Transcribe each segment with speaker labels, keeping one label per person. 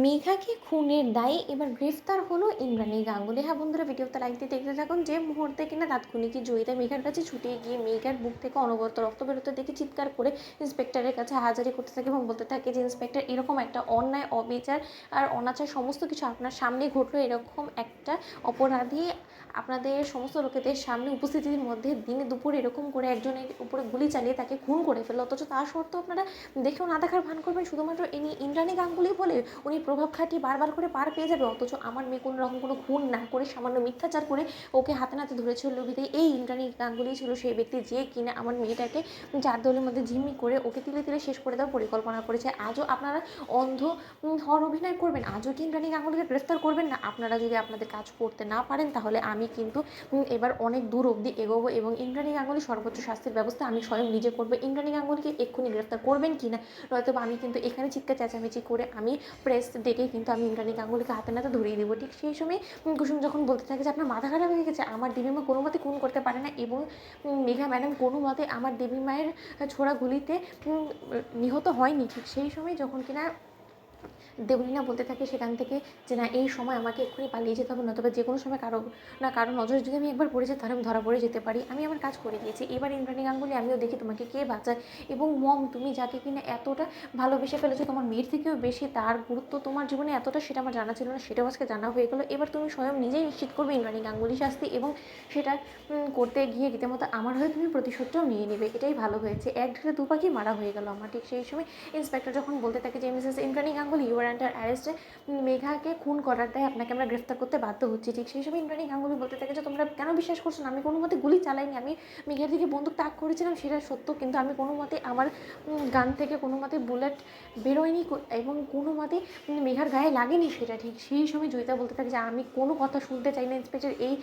Speaker 1: মেঘাকে খুনের দায়ে এবার গ্রেফতার হলো ইন্দ্রাণী গাঙ্গুলি। হ্যাঁ বন্ধুরা, ভিডিওতে লাইক দিয়ে দেখতে থাকুন। যে মুহূর্তে কিনা তাৎক্ষণিকই জয়িতা মেঘার কাছে ছুটে গিয়ে মেঘার বুক থেকে অনবরত রক্ত বেরোতে দেখে চিৎকার করে ইন্সপেক্টরের কাছে হাজারি করতে থাকে এবং বলতে থাকে যে ইন্সপেক্টর, এরকম একটা অন্যায়, অবিচার আর অনাচার সমস্ত কিছু আপনার সামনে ঘটলো। এরকম একটা অপরাধী আপনাদের সমস্ত লোকেদের সামনে উপস্থিতির মধ্যে দিনে দুপুরে এরকম করে একজনের উপরে গুলি চালিয়ে তাকে খুন করে ফেললো, অথচ তা সত্ত্বেও আপনারা দেখেও না দেখার ভান করবেন শুধুমাত্র ইনি ইন্দ্রাণী গাঙ্গুলি বলে উনি প্রভাব খাটিয়ে বারবার করে পার পেয়ে যাবে। অথচ আমার মেয়ে কোনো রকম কোনো খুন না করে সামান্য মিথ্যাচার করে ওকে হাতে নাতে ধরেছিল লোভিতে এই ইন্দ্রাণী গাঙ্গুলি ছিল সেই ব্যক্তি যে কিনা আমার মেয়েটাকে চার দলের মধ্যে ঝিম্মি করে ওকে তিলে তিলে শেষ করে দেওয়ার পরিকল্পনা করেছে। আজও আপনারা অন্ধ হওয়ার অভিনয় করবেন? আজও কি ইন্দ্রাণী গাঙ্গুলিকে গ্রেফতার করবেন না? আপনারা যদি আপনাদের কাজ করতে না পারেন তাহলে আমি কিন্তু এবার অনেক দূর অবধি এগোবো এবং ইন্দ্রাণী গাঙ্গুলি সর্বোচ্চ শাস্তির ব্যবস্থা আমি স্বয়ং নিজে করবো। ইন্দ্রাণী গাঙ্গুলিকে এক্ষুনি গ্রেফতার করবেন কি না, নয়তো আমি কিন্তু এখানে চিৎকার চেঁচামেচি করে আমি প্রেস ডেকে কিন্তু আমি ইন্দ্রাণী গাঙ্গুলিকে হাতে নাতে ধরিয়ে দেবো। ঠিক সেই সময় কুসুম যখন বলতে থাকে যে আপনার মাথা খারাপ হয়ে গেছে, আমার দেবী মা কোনো মতে খুন করতে পারে না এবং মেঘা ম্যাডাম কোনো মতে আমার দেবী মায়ের ছোড়া গুলিতে নিহত হয়নি। ঠিক সেই সময় যখন কিনা দেবলীনা বলতে থাকে সেখান থেকে যে না, এই সময় আমাকে এক্ষুনি পালিয়ে যেতে হবে, নতুবা যে কোনো সময় কারো নজরে যদি আমি একবার পড়ে যাই তাহলে আমি ধরা পড়ে যেতে পারি। আমি আমার কাজ করে দিয়েছি, এবার ইন্দ্রাণী গাঙ্গুলি আমিও দেখি তোমাকে কে বাঁচায়। এবং মম, তুমি যাকে কিনা এতটা ভালোবেসে ফেলেছো, তোমার মেয়ের থেকেও বেশি তার গুরুত্ব তোমার জীবনে এতটা, সেটা আমার জানা ছিল না, সেটাও আজকে জানা হয়ে গেলো। এবার তুমি স্বয়ং নিজেই নিশ্চিত করবে ইন্দ্রাণী গাঙ্গুলি শাস্তি এবং সেটা করতে গিয়ে রীতিমতো আমার হয়ে তুমি প্রতিশোধটাও নিয়ে নেবে। এটাই ভালো হয়েছে, এক ঢেলে দু পাখি মারা হয়ে গেল আমার। ঠিক সেই সময় ইন্সপেক্টর যখন বলতে থাকে যে Mrs Indrani Ganguly, you are under অ্যারেস্টে, মেঘাকে খুন করার দায় আপনাকে আমরা গ্রেফতার করতে বাধ্য হচ্ছি। ঠিক সেই সময় ইন্দ্রাণী গাঙ্গুলি বলতে থাকে যে তোমরা কেন বিশ্বাস করছো না, আমি কোনো মতে গুলি চালাইনি, আমি মেঘার দিকে বন্দুক তাক করেছিলাম সেটা সত্য, কিন্তু আমি কোনো মতে আমার গান থেকে কোনো মতে বুলেট বেরোয়নি এবং কোনো মতে মেঘার গায়ে লাগেনি সেটা। ঠিক সেই সময় জয়িতা বলতে থাকে যে আমি কোনো কথা শুনতে চাই না ইন্সপেক্টর, এই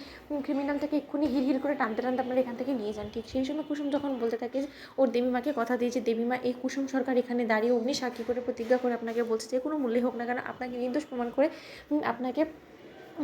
Speaker 1: ক্রিমিনালটাকে এক্ষুনি হির করে টানতে টানতে আপনারা এখান থেকে নিয়ে যান। ঠিক সেই সময় কুসুম যখন বলতে থাকে যে ওর দেবীমাকে কথা দিয়েছে, দেবীমা এই কুসুম সরকার এখানে দাঁড়িয়ে অগ্নি সাক্ষী করে প্রতিজ্ঞা করে আপনাকে বলছে যে কোনো মূল্যে হোক না কেন আপনাকে নির্দোষ প্রমাণ করে আপনাকে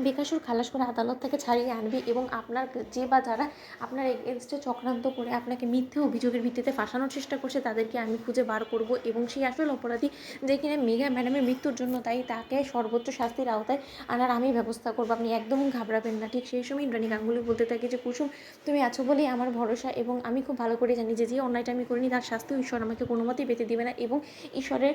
Speaker 1: বেকসুর খালাস করে আদালত থেকে ছাড়িয়ে আনবে এবং আপনার যে বা যারা আপনার এগেনস্টে চক্রান্ত করে আপনাকে মিথ্যে অভিযোগের ভিত্তিতে ফাঁসানোর চেষ্টা করছে তাদেরকে আমি খুঁজে বার করব এবং সেই আসল অপরাধী যে কিনা মেঘা ম্যাডামের মৃত্যুর জন্য তাই তাকে সর্বোচ্চ শাস্তির আওতায় আনার আমি ব্যবস্থা করবো, আপনি একদমই ঘাবড়াবেন না। ঠিক সেই সময় ইন্দ্রাণী গাঙ্গুলি বলতে থাকে যে কুসুম, তুমি আছো বলেই আমার ভরসা এবং আমি খুব ভালো করে জানি যে যে অন্যায়টা আমি করিনি তার শাস্তিও ঈশ্বর আমাকে কোনো মতেই পেতে দেবে না এবং ঈশ্বরের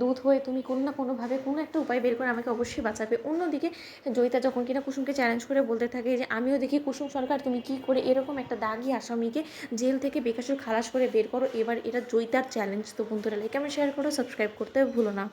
Speaker 1: দূত হয়ে তুমি কোনো না কোনোভাবে কোনো একটা উপায় বের করে আমাকে অবশ্যই বাঁচাবে। অন্যদিকে জয়িতা যখন কিনা কুসুমকে চ্যালেঞ্জ করে বলতে থাকে যে আমিও দেখি কুসুম সরকার তুমি কি করে এরকম একটা দাগি আসামিকে জেল থেকে বেকসুর খালাস করে বের করো, এবার এটা জয়িতার চ্যালেঞ্জ। তো বন্ধুরা লাইক কমেন্ট শেয়ার করো, সাবস্ক্রাইব করতে ভুলো না।